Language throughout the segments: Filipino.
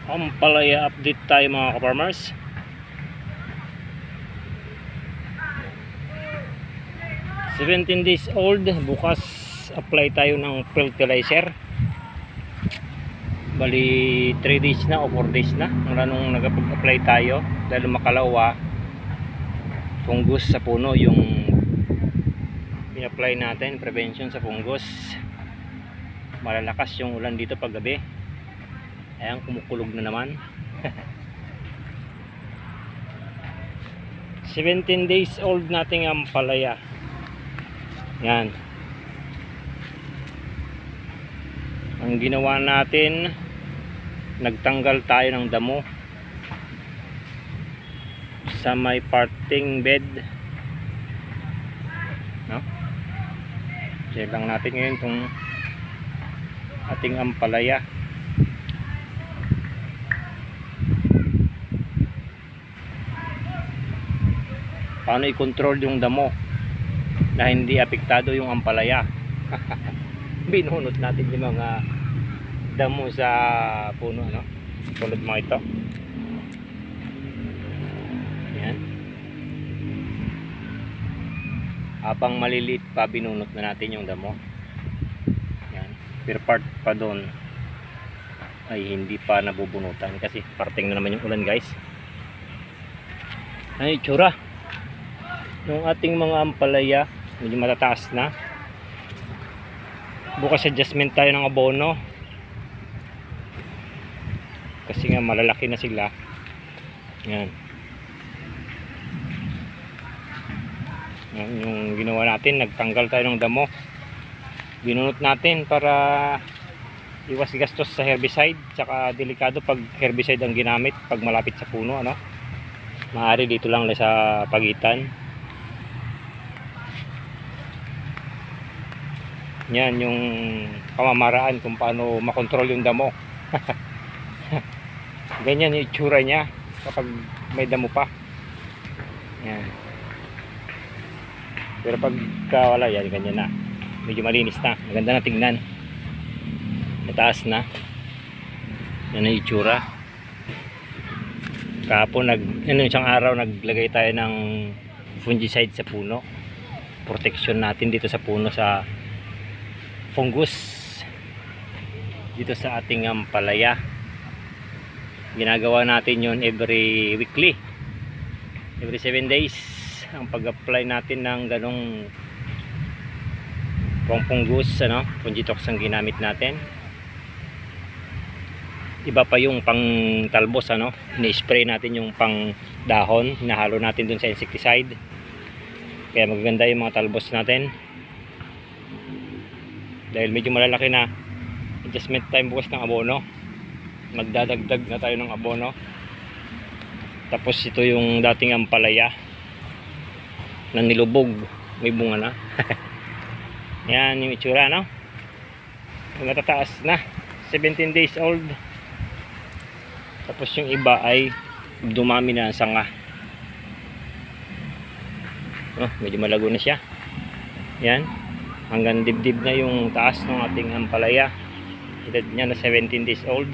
Ampalaya update tayo mga ka-farmers. 17 days old. Bukas apply tayo ng fertilizer. Bali 3 days na o 4 days na mula nung nag-apply tayo dahil makalawa fungus sa puno yung in-apply natin, prevention sa fungus. Malalakas yung ulan dito pag gabi. Ayan, kumukulog na naman. 17 days old nating ampalaya. Yan. Ang ginawa natin, nagtanggal tayo ng damo sa may parting bed. No? Share lang natin ngayon itong ating ampalaya. Paano i-control yung damo na hindi apektado yung ampalaya. Binunot natin yung mga damo sa puno, no? Tulad mga ito. Yan. Habang maliliit pa, binunot na natin yung damo. Yan. Pero part pa doon ay hindi pa nabubunutan kasi parting na naman yung ulan, guys. Ay, tsura yung ating mga ampalaya medyo matataas na. Bukas adjustment tayo ng abono kasi nga malalaki na sila. Yan. Yan yung ginawa natin, nagtanggal tayo ng damo, binunot natin para iwas gastos sa herbicide. Tsaka delikado pag herbicide ang ginamit pag malapit sa puno, ano? Maaari dito lang sa pagitan. Yan yung pamamaraan kung paano makontrol yung damo. Ganyan yung itsura niya kapag may damo pa. Yan. Pero pag wala, yan, ganyan na. Medyo malinis na. Maganda na tingnan. Mataas na. Yan ang itsura. Kahapon, isang araw naglagay tayo ng fungicide sa puno. Protection natin dito sa puno sa fungus dito sa ating ampalaya. Ginagawa natin yon every weekly, every 7 days ang pag-apply natin ng ganong fungus, ano, fungitox ang ginamit natin. Iba pa yung pang talbos, ano, ni-spray natin yung pang dahon, hinahalo natin dun sa insecticide, kaya magaganda yung mga talbos natin. Dahil medyo malalaki na, adjustment time bukas ng abono. Magdadagdag na tayo ng abono. Tapos ito yung dating ampalaya na nilubog, may bunga na. Yan yung itsura, no? Matataas na, 17 days old. Tapos yung iba ay dumami na ang sanga. Oh, medyo malago na siya. Yan, hanggang dibdib na yung taas ng ating ampalaya. Edad niya na 17 days old.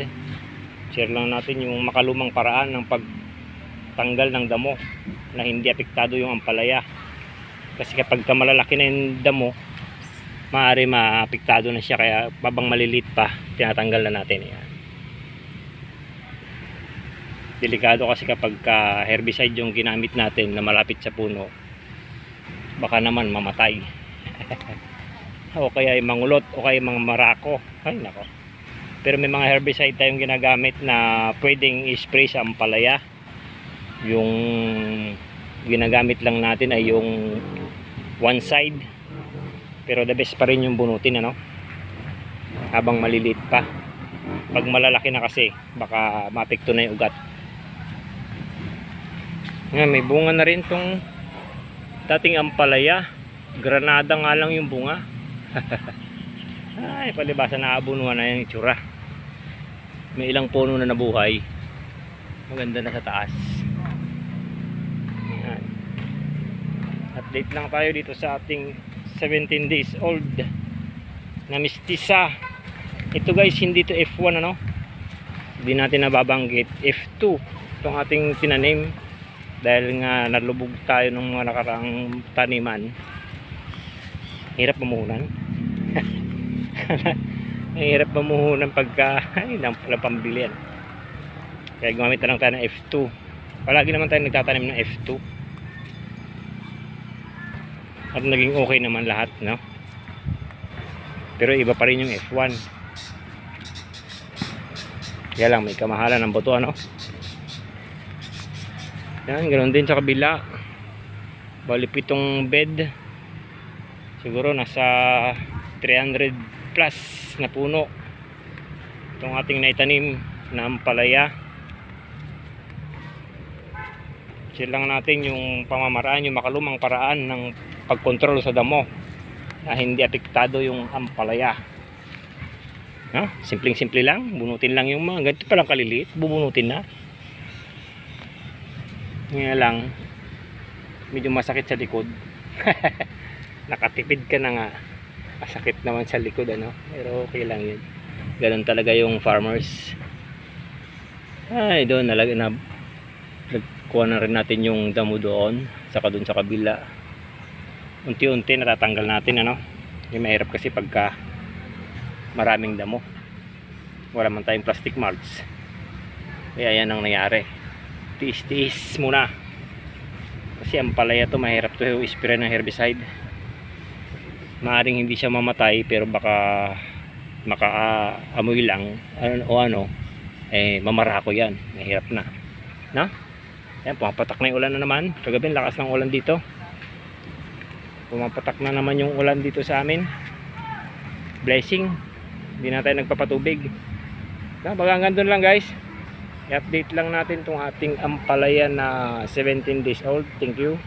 Share lang natin yung makalumang paraan ng pagtanggal ng damo na hindi apektado yung ampalaya. Kasi kapag malalaki na yung damo, maaari maapektado na siya, kaya babang malilit pa, tinatanggal na natin. Yan. Delikado kasi kapag herbicide yung ginamit natin na malapit sa puno, baka naman mamatay. O kaya ay mangulot o kaya mga marako. Ay nako. Pero may mga herbicide tayong ginagamit na pwedeng i-spray sa ampalaya. Yung ginagamit lang natin ay yung one side. Pero the best pa rin yung bunutin, ano? Habang maliliit pa. Pag malalaki na kasi, baka maapekto na yung ugat. Ngayon, may bunga na rin tong dating ampalaya. Granada nga lang yung bunga. Ay, palibasa na abunuhan na yung itsura. May ilang puno na nabuhay. Maganda na sa taas. Yan. Update lang tayo dito sa ating 17 days old na mistisa. Ito guys, hindi to F1, ano? di natin nababanggit F2 itong ating tinanim dahil nga nalubog tayo ng mga nakaraang taniman. Hirap mamuhunan. Hirap mamuhunan pagka ay lang pambili yan. Kaya gumamit na lang tayo ng F2. Palagi naman tayo nagtatanim ng F2 at naging okay naman lahat, no? Pero iba pa rin yung F1. Kaya lang may kamahalan ng boto, ano? Yan, ganoon din sa kabila. Bali 7 bed. Siguro nasa 300 plus na puno itong ating naitanim na ampalaya. Share lang natin yung pamamaraan, yung makalumang paraan ng pagkontrol sa damo na hindi apektado yung ampalaya. Simpleng-simple lang, bunutin lang yung mga ganito palang kaliliit, bubunutin na. Ngayon lang medyo masakit sa likod. Nakatipid ka na nga, masakit naman sa likod, ano, pero okay lang yun. Ganun talaga yung farmers. Ay, doon nagkuha na rin natin yung damo doon, saka doon sa kabila unti-unti natatanggal natin, ano. Yung mahirap kasi pagka maraming damo, wala man tayong plastic mulch, kaya yan ang nangyari. Tiis-tiis muna kasi ang palaya to, mahirap to i-spray ng herbicide. Maaring hindi siya mamatay pero baka makaamoy lang ano, mamarako yan, mahirap na, no? Yan, pumapatak na yung ulan na naman. Kagabi lakas ng ulan dito, pumapatak na naman yung ulan dito sa amin. Blessing, hindi na tayo nagpapatubig. Baga hanggang doon lang, guys. I-update lang natin tong ating ampalaya na 17 days old. Thank you.